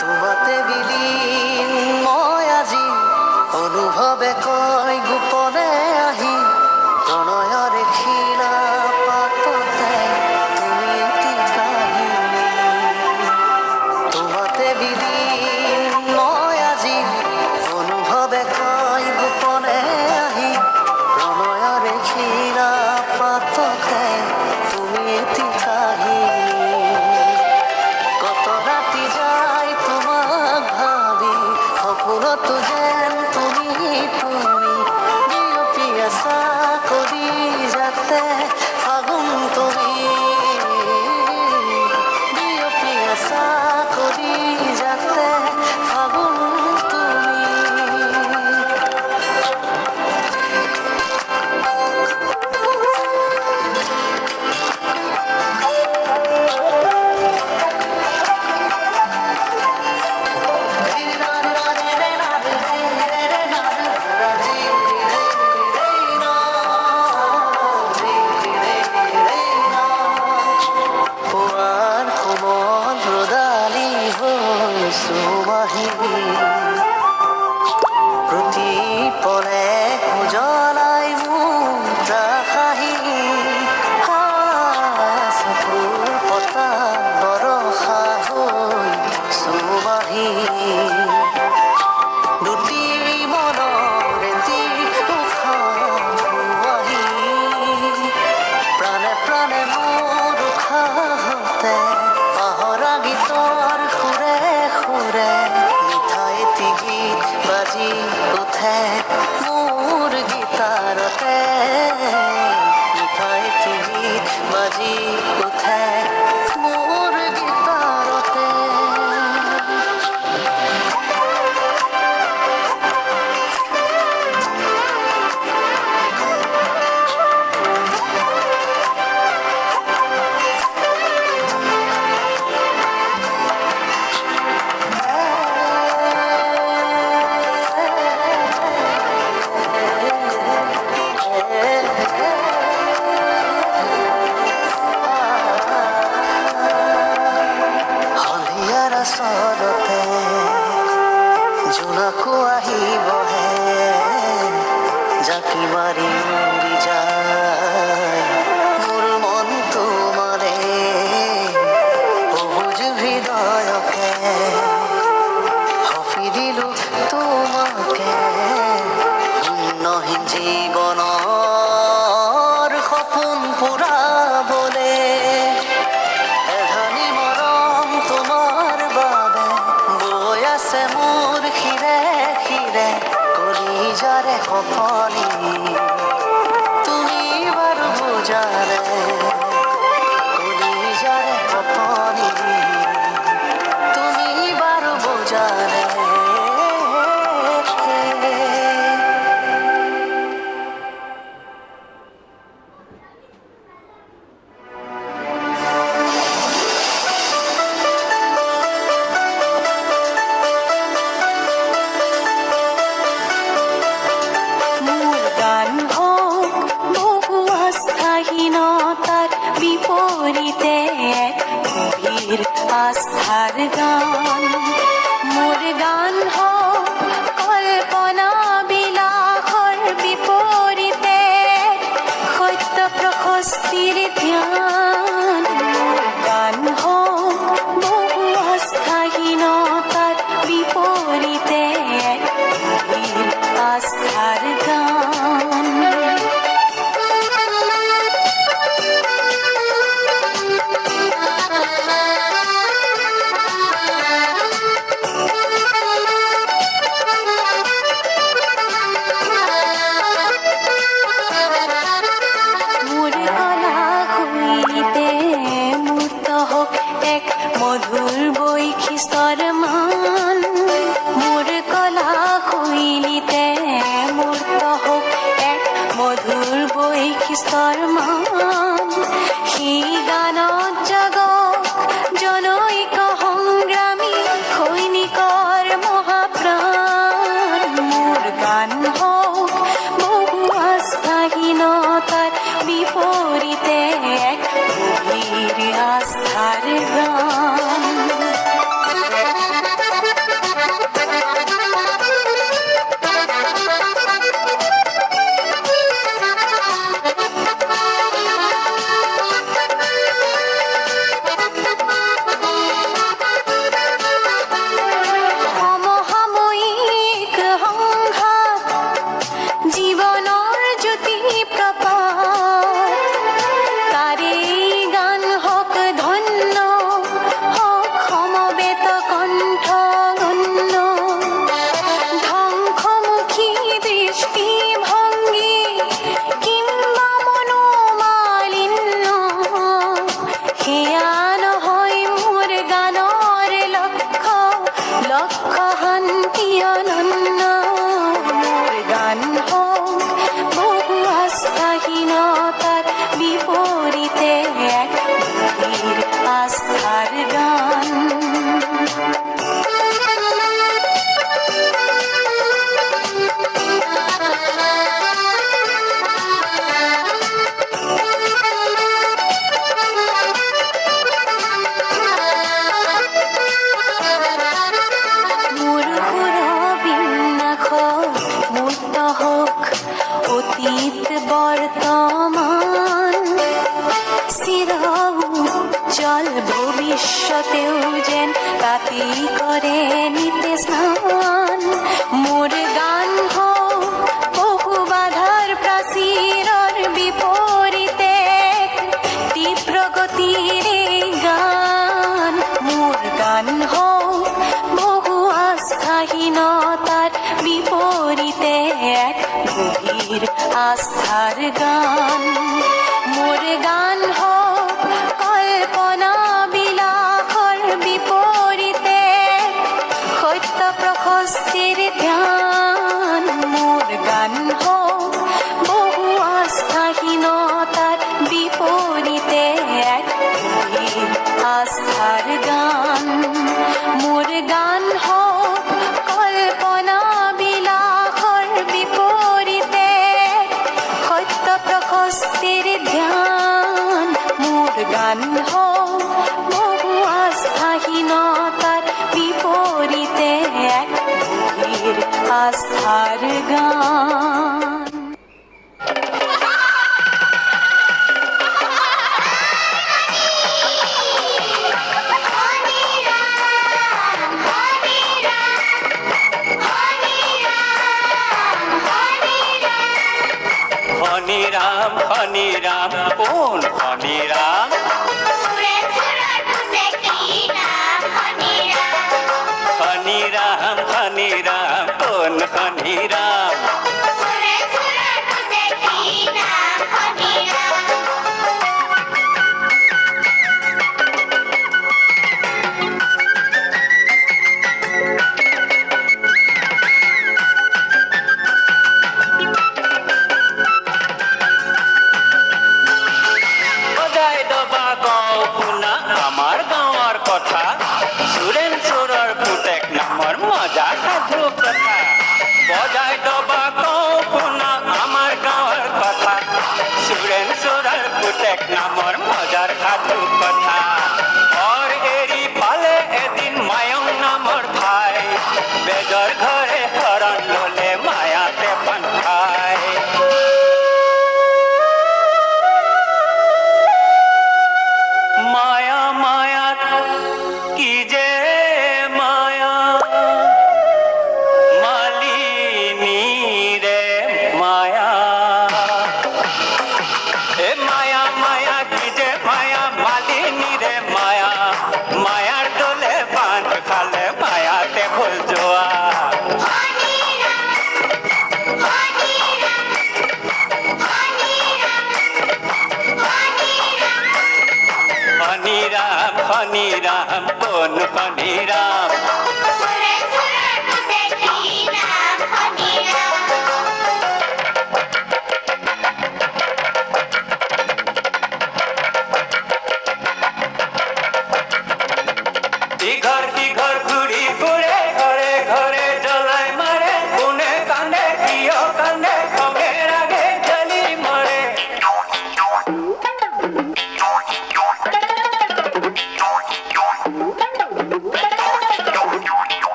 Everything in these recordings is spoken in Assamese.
তোমাতে বিলীন মই আজি অনুভৱে কয় গোপনে আহি প্ৰণয়ৰে শিলা পাততে তুমি এটি কাহিনী তোমাতে বিলীন মই আজি অনুভৱে কয় গোপনে আহি প্ৰণয়ৰে শিলা পাততে তুমি এটি কাহিনী কত ৰাতি যায় তোমাক ভাবি সপোনতো যেন তুমি বিয়পি আছা কৰি যাতে ফাগুন তুমি বিয়পি আছা কৰি যাতে ফাগুন তুমি প্ৰতি পলে উজ্বলাই মুদ্ৰাশাহী চকুৰ পতা বৰষা হৈ চুমাহী দুটি মনৰেতি উশাহি প্ৰাণে প্ৰাণে মোৰ উশাহতে পাহৰা গীতৰ সুৰে সুৰে গীত বাজি উঠে মোৰ গীতাৰতে মিঠাই গীত বাজি উঠে মোৰ গীতাৰতে চৰতে জোনাকো আহিবহে জাকি মাৰি উৰি যায় মোৰ মনটো মানে সবুজ হৃদয়কে সঁপি দিলো তোমাকে শূন্যহীন জীৱনৰ সপোন পুৰাবলে মোৰ শিৰে শিৰে কলিজাৰে কঁপনি তুমি বাৰু বুজাৰে কলিজাৰে কঁপনি তুমি বাৰু বুজাৰে বিপৰীতে গভীৰ আস্থাৰ গান মোৰ গান হোক কল্পনা বিলাসৰ বিপৰীতে সত্য প্ৰশস্তিৰ ধ্যান মোৰ গান হোক বহু আস্থাহীনতাৰ বিপৰীতে গভীৰ আস্থাৰ গান মধুৰ বৈশিষ্ট্যৰ মান মোৰ কলা শৈলীতে মূৰ্ত হওক এক মধুৰ বৈশিষ্ট্যৰ মান সেই গানত জাগক জনৈক সংগ্ৰামী সৈনিকৰ মহাপ্ৰাণ মোৰ গান হওক বহু আস্থাহীনতাৰ বিপৰীতে এক গভীৰ আস্থাৰ গান কৰে নিতে স্নান মোৰ গান হওক বহু বাধাৰ প্ৰাচীৰৰ বিপৰীতে তীব্ৰ গতিৰে গান মোৰ গান হওক বহু আস্থাহীনতাৰ বিপৰীতে এক গভীৰ আস্থাৰ গান মোৰ গান হওক কল্পনা বিলাসৰ বিপৰীতে সত্য প্ৰশস্তিৰ ধ্যান মোৰ গান হওক বহু আস্থাহীনতাৰ বিপৰীতে এক গভীৰ আস্থাৰ গান মোৰ গান হওক কল্পনা বিলাসৰ বিপৰীতে সত্য প্ৰশস্তিৰ ধ্যান মোৰ গান হওক বহু আস্থাহীনতাৰ বিপৰীতে এক গভীৰ আস্থাৰ গান হনি ৰাম কোন হনি ৰাম হনি ৰাম কোন হনি ৰাম আমাৰ গাঁৱৰ কথা সুৰেন চোৰৰ পুতেক নামৰ মজা সাধু কথা বজাই দবা কওঁ শুনা আমাৰ গাঁৱৰ কথা সুৰেন চোৰৰ পুতেক নামৰ মজাৰ সাধু কথা ঘৰ এৰি পালে এদিন মায়ং নামৰ ঠাই বেজৰ ঘৰে শৰণ ললে মায়াতে পান খায় মায়া মায়া কি যে মায়া মালিনী রে মায়া এ মায়া মায়া কি যে মায়া মালিনী রে মায়া মায়ার দোলে পান খালে মায়াতে ভুল যোৱা হনি রাম কোন হনি রাম ইঘর ইঘর ঘুরি ঘুরে ঘরে ঘরে জ্বলাই মারে কোনে কান্দে কিয় কান্দে খবের আগে জ্বলি মরে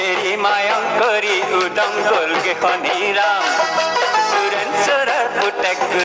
এরি মায়ং করি উদম গোলকে হনি রাম